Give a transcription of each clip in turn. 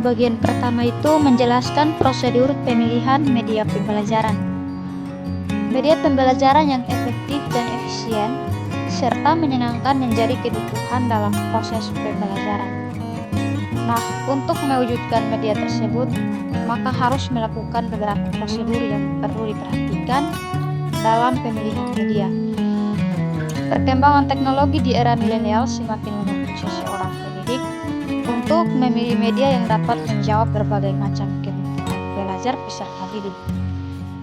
bagian pertama itu menjelaskan prosedur pemilihan media pembelajaran. Media pembelajaran yang efektif dan efisien serta menyenangkan menjadi kebutuhan dalam proses pembelajaran. Nah, untuk mewujudkan media tersebut, maka harus melakukan beberapa prosedur yang perlu diperhatikan dalam pemilihan media. Perkembangan teknologi di era milenial semakin menuntut seorang pendidik untuk memilih media yang dapat menjawab berbagai macam kebutuhan pelajar peserta didik.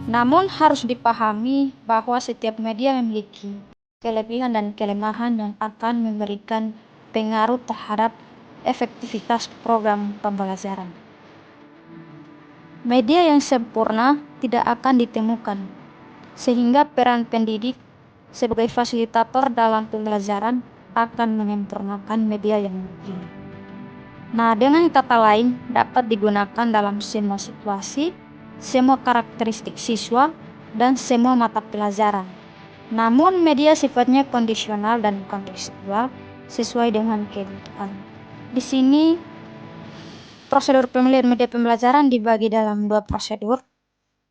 Namun harus dipahami bahwa setiap media memiliki kelebihan dan kelemahan yang akan memberikan pengaruh terhadap efektivitas program pembelajaran. Media yang sempurna tidak akan ditemukan, sehingga peran pendidik sebagai fasilitator dalam pembelajaran akan menyempurnakan media yang dipilih. Nah, dengan kata lain, dapat digunakan dalam semua situasi, semua karakteristik siswa, dan semua mata pelajaran. Namun, media sifatnya kondisional dan kontekstual sesuai dengan kebutuhan. Di sini, prosedur pemilihan media pembelajaran dibagi dalam dua prosedur.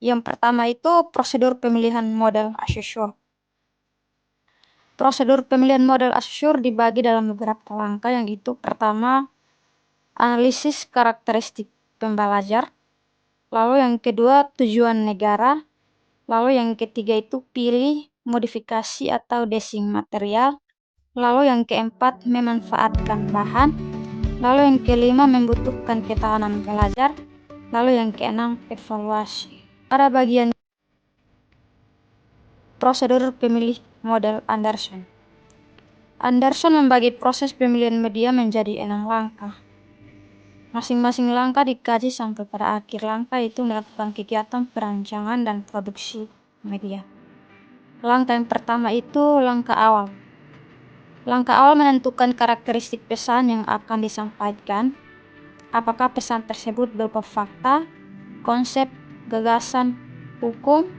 Yang pertama itu prosedur pemilihan model assessor. Prosedur pemilihan model assessor dibagi dalam beberapa langkah, yang itu pertama, analisis karakteristik pembelajar. Lalu yang kedua, tujuan negara. Lalu yang ketiga itu pilih, modifikasi atau desing material. Lalu yang keempat, memanfaatkan bahan. Lalu yang kelima, membutuhkan ketahanan pelajar. Lalu yang keenam, evaluasi. Pada bagian prosedur pemilih model Anderson. Anderson membagi proses pemilihan media menjadi 6 langkah. Masing-masing langkah dikaji sampai pada akhir langkah itu melakukan kegiatan perancangan dan produksi media. Langkah yang pertama itu langkah awal. Langkah awal menentukan karakteristik pesan yang akan disampaikan. Apakah pesan tersebut berupa fakta, konsep, gagasan, hukum,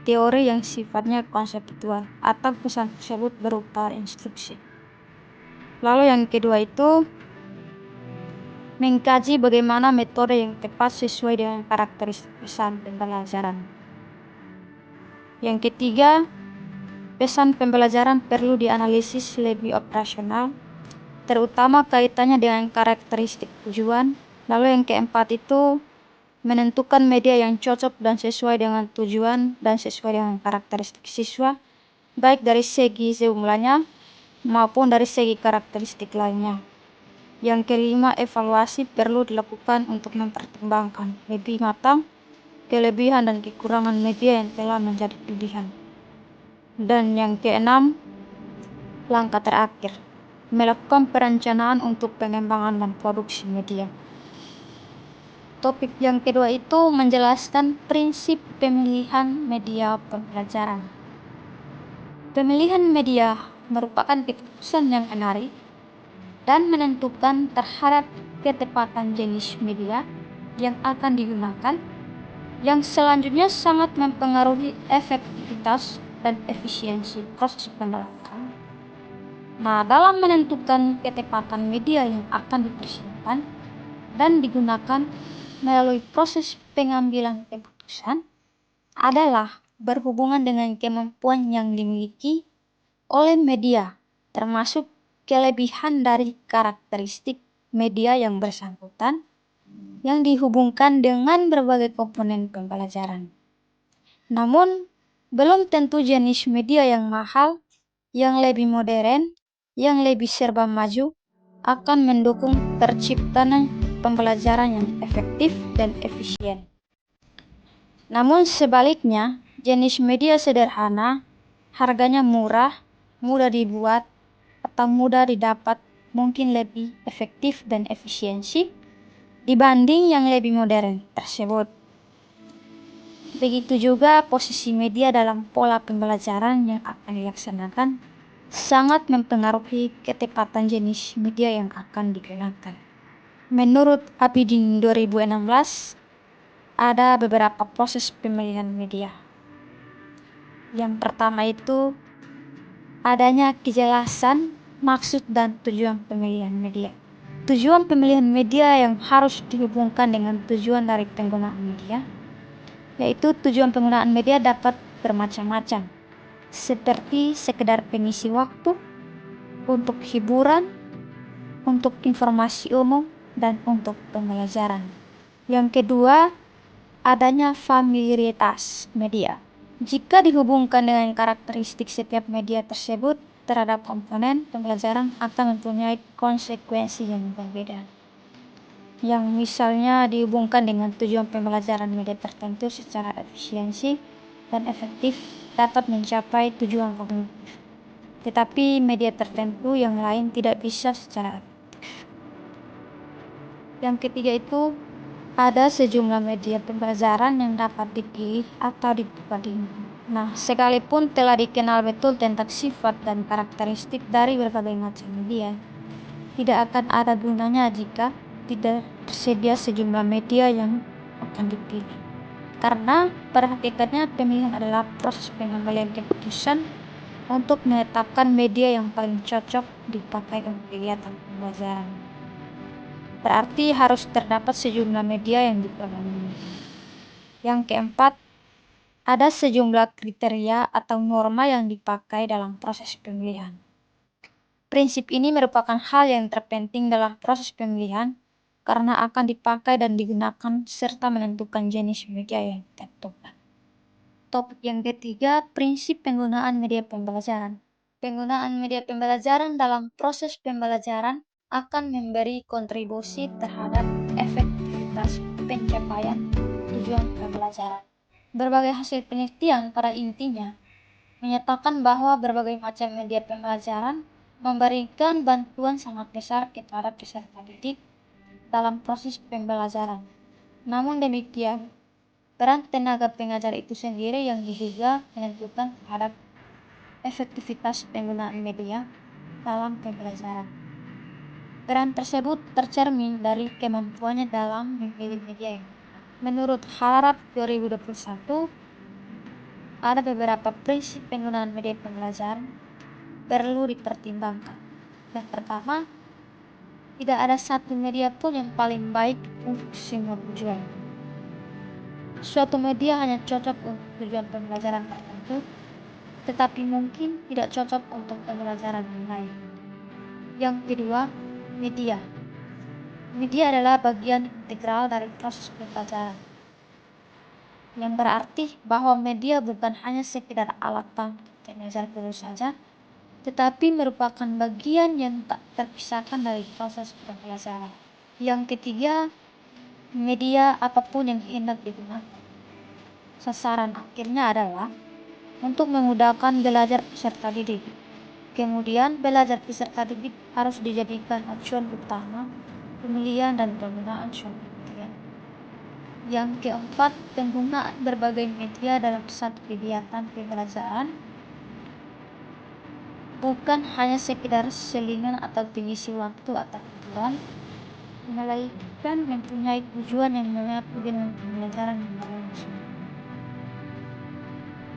teori yang sifatnya konseptual, atau pesan tersebut berupa instruksi. Lalu yang kedua itu mengkaji bagaimana metode yang tepat sesuai dengan karakteristik pesan pembelajaran. Yang ketiga, pesan pembelajaran perlu dianalisis lebih operasional, terutama kaitannya dengan karakteristik tujuan. Lalu yang keempat itu menentukan media yang cocok dan sesuai dengan tujuan dan sesuai dengan karakteristik siswa, baik dari segi jumlahnya maupun dari segi karakteristik lainnya. Yang kelima, evaluasi perlu dilakukan untuk mempertimbangkan lebih matang kelebihan dan kekurangan media yang telah menjadi pilihan. Dan yang keenam, langkah terakhir, melakukan perencanaan untuk pengembangan dan produksi media. Topik yang kedua itu menjelaskan prinsip pemilihan media pembelajaran. Pemilihan media merupakan keputusan yang menarik dan menentukan terhadap ketepatan jenis media yang akan digunakan, yang selanjutnya sangat mempengaruhi efektivitas dan efisiensi proses pembelajaran. Nah, dalam menentukan ketepatan media yang akan dipersiapkan dan digunakan melalui proses pengambilan keputusan adalah berhubungan dengan kemampuan yang dimiliki oleh media, termasuk kelebihan dari karakteristik media yang bersangkutan yang dihubungkan dengan berbagai komponen pembelajaran. Namun, belum tentu jenis media yang mahal, yang lebih modern, yang lebih serba maju akan mendukung terciptanya pembelajaran yang efektif dan efisien. Namun sebaliknya, jenis media sederhana, harganya murah, mudah dibuat, atau mudah didapat mungkin lebih efektif dan efisiensi dibanding yang lebih modern tersebut. Begitu juga posisi media dalam pola pembelajaran yang akan dilaksanakan sangat mempengaruhi ketepatan jenis media yang akan digunakan. Menurut Abidin 2016, ada beberapa proses pemilihan media. Yang pertama itu adanya kejelasan maksud dan tujuan pemilihan media. Tujuan pemilihan media yang harus dihubungkan dengan tujuan dari penggunaan media, yaitu tujuan penggunaan media dapat bermacam-macam, seperti sekedar pengisi waktu, untuk hiburan, untuk informasi umum, dan untuk pembelajaran. Yang kedua, adanya familiaritas media. Jika dihubungkan dengan karakteristik setiap media tersebut terhadap komponen pembelajaran akan mempunyai konsekuensi yang berbeda. Yang misalnya dihubungkan dengan tujuan pembelajaran media tertentu secara efisiensi dan efektif dapat mencapai tujuan kognitif. Tetapi media tertentu yang lain tidak bisa secara efektif. Yang ketiga itu ada sejumlah media pembelajaran yang dapat dipilih atau dibandingkan. Nah, sekalipun telah dikenal betul tentang sifat dan karakteristik dari berbagai macam media, tidak akan ada gunanya jika tidak tersedia sejumlah media yang akan dipilih. Karena pada hakikatnya pemilihan adalah proses pengambilan keputusan untuk menetapkan media yang paling cocok dipakai untuk kegiatan pembelajaran. Berarti harus terdapat sejumlah media yang dipilih. Yang keempat, ada sejumlah kriteria atau norma yang dipakai dalam proses pemilihan. Prinsip ini merupakan hal yang terpenting dalam proses pemilihan karena akan dipakai dan digunakan serta menentukan jenis media yang ditentukan. Topik yang ketiga, prinsip penggunaan media pembelajaran. Penggunaan media pembelajaran dalam proses pembelajaran akan memberi kontribusi terhadap efektivitas pencapaian tujuan pembelajaran. Berbagai hasil penelitian pada intinya menyatakan bahwa berbagai macam media pembelajaran memberikan bantuan sangat besar kepada peserta didik dalam proses pembelajaran. Namun demikian, peran tenaga pengajar itu sendiri yang juga menentukan terhadap efektivitas penggunaan media dalam pembelajaran. Peran tersebut tercermin dari kemampuannya dalam memilih media yang menurut Harap 2021, ada beberapa prinsip penggunaan media pembelajaran perlu dipertimbangkan. Yang pertama, tidak ada satu media pun yang paling baik untuk semua tujuan. Suatu media hanya cocok untuk tujuan pembelajaran tertentu, tetapi mungkin tidak cocok untuk pembelajaran yang lain. Yang kedua, media. Media adalah bagian integral dari proses pembelajaran, yang berarti bahwa media bukan hanya sekedar alat bantu pengajar guru saja, tetapi merupakan bagian yang tak terpisahkan dari proses pembelajaran. Yang ketiga, media apapun yang hendak digunakan, sasaran akhirnya adalah untuk memudahkan belajar peserta didik. Kemudian, belajar peserta didik harus dijadikan acuan utama pemilihan dan penggunaan suatu media. Yang keempat, penggunaan berbagai media dalam satu kegiatan pembelajaran bukan hanya sekedar selingan atau pengisi waktu atau hiburan, melainkan mempunyai tujuan yang menyatu dengan pembelajaran yang berlangsung.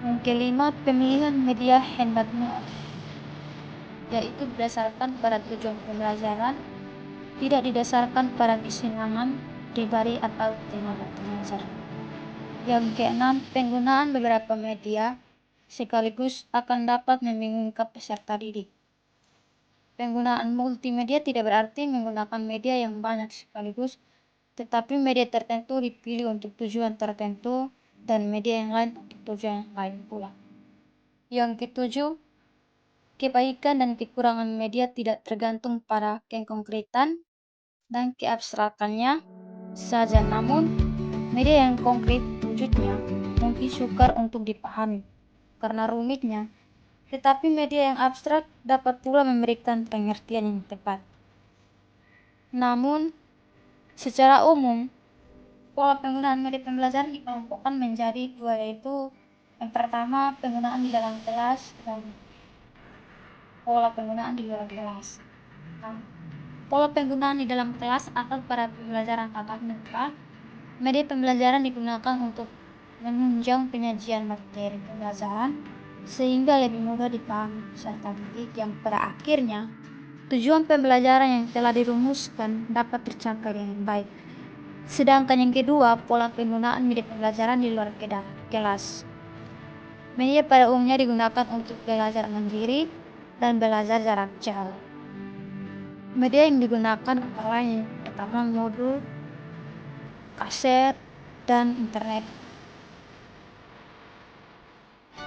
Yang kelima, pemilihan media hendaknya yaitu berdasarkan pada tujuan pembelajaran, tidak didasarkan pada kesenangan pribadi atau tenaga pengajar. Yang keenam, penggunaan beberapa media sekaligus akan dapat membingungkan peserta didik. Penggunaan multimedia tidak berarti menggunakan media yang banyak sekaligus, tetapi media tertentu dipilih untuk tujuan tertentu dan media yang lain untuk tujuan yang lain pula. Yang ketujuh, kebaikan dan kekurangan media tidak tergantung pada kekonkretan dan keabstrakannya saja, namun media yang konkret wujudnya mungkin sukar untuk dipahami karena rumitnya, tetapi media yang abstrak dapat pula memberikan pengertian yang tepat. Namun, secara umum, pola penggunaan media pembelajaran dikelompokkan menjadi dua, yaitu yang pertama penggunaan di dalam kelas dan pola penggunaan di luar kelas. Pola penggunaan di dalam kelas atau pada pembelajaran tatap muka, media pembelajaran digunakan untuk menunjang penyajian materi pembelajaran sehingga lebih mudah dipahami peserta didik yang pada akhirnya Tujuan pembelajaran yang telah dirumuskan dapat tercapai dengan baik. Sedangkan yang kedua, pola penggunaan media pembelajaran di luar kelas. Media pada umumnya digunakan untuk belajar mandiri dan belajar jarak jauh. Media yang digunakan antara yang pertama modul, kaset, dan internet.